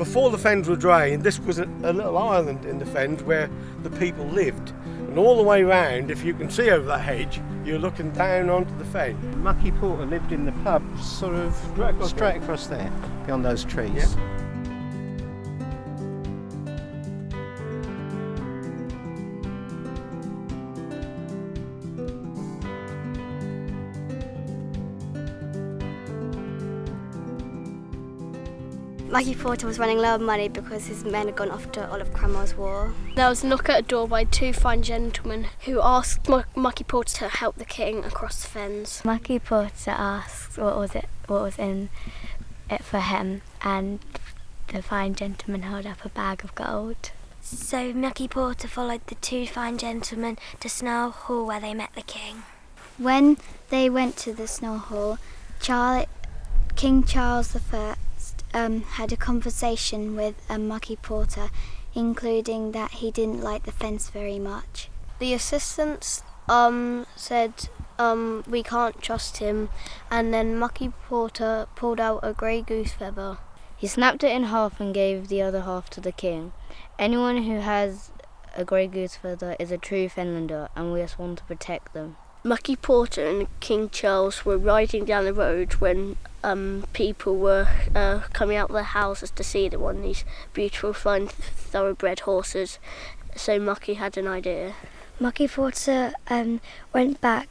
before the fens were drained, this was a little island in the fens where the people lived. And all the way round, if you can see over that hedge, you're looking down onto the fen. Mucky Porter lived in the pub sort of straight across there, beyond those trees. Yeah. Mucky Porter was running low on money because his men had gone off to Oliver Cromwell's war. There was a knock at a door by two fine gentlemen who asked Mucky Porter to help the king across the fens. Mucky Porter asked what was in it for him, and the fine gentleman held up a bag of gold. So Mucky Porter followed the two fine gentlemen to Snow Hall where they met the king. When they went to the Snow Hall, King Charles I had a conversation with Mucky Porter, including that he didn't like the fence very much. The assistants said we can't trust him, and then Mucky Porter pulled out a grey goose feather. He snapped it in half and gave the other half to the king. Anyone who has a grey goose feather is a true Finlander, and we just want to protect them. Mucky Porter and King Charles were riding down the road when people were coming out of their houses to see them on these beautiful, fine, thoroughbred horses. So Mucky had an idea. Mucky Porter went back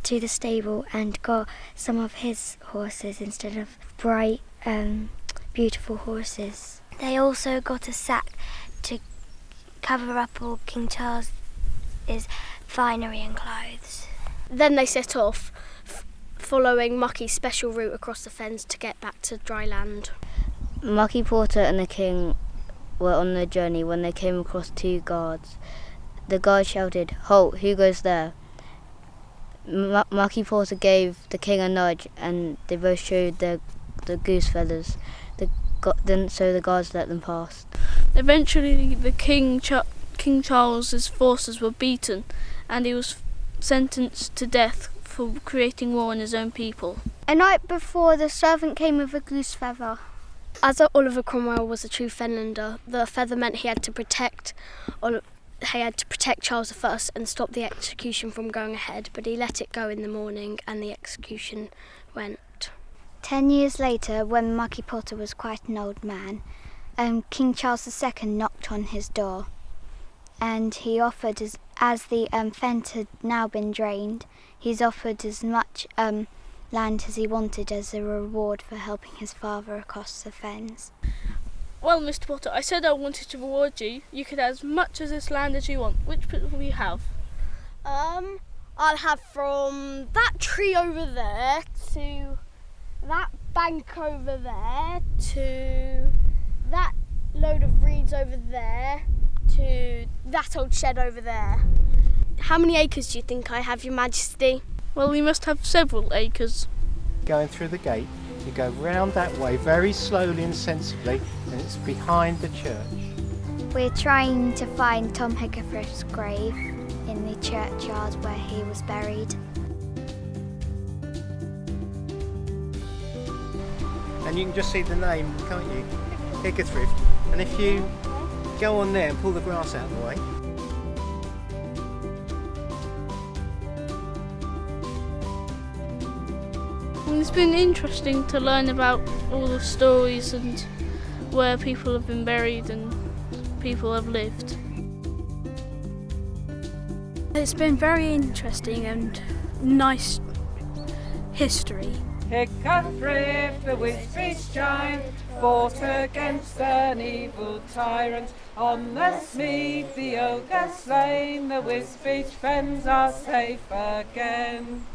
to the stable and got some of his horses instead of bright, beautiful horses. They also got a sack to cover up all King Charles's finery and clothes. Then they set off, following Mucky's special route across the fens to get back to dry land. Mucky Porter and the king were on their journey when they came across two guards. The guard shouted, "Halt, who goes there?" Mucky Porter gave the king a nudge and they both showed the goose feathers. So the guards let them pass. Eventually the King Charles's forces were beaten and he was sentenced to death for creating war on his own people. A night before, the servant came with a goose feather. As Oliver Cromwell was a true Finlander, the feather meant he had to protect Charles I and stop the execution from going ahead, but he let it go in the morning and the execution went. 10 years later, when Mucky Porter was quite an old man, King Charles II knocked on his door, and he offered, as the fens had now been drained, he's offered as much land as he wanted as a reward for helping his father across the fens. Well, Mr. Porter, I said I wanted to reward you. You could have as much of this land as you want. Which bit will you have? I'll have from that tree over there to that bank over there to that load of reeds over there to that old shed over there. How many acres do you think I have, Your Majesty? Well, you must have several acres. Going through the gate, you go round that way very slowly and sensibly, and it's behind the church. We're trying to find Tom Hickathrift's grave in the churchyard where he was buried. And you can just see the name, can't you? Hickathrift. And if you go on there and pull the grass out of the way. Well, it's been interesting to learn about all the stories and where people have been buried and people have lived. It's been very interesting and nice history. Hickathrift, the Wisbeach giant, fought against an evil tyrant. On the Smead, the ogre slain, the Wisbeach fens are safe again.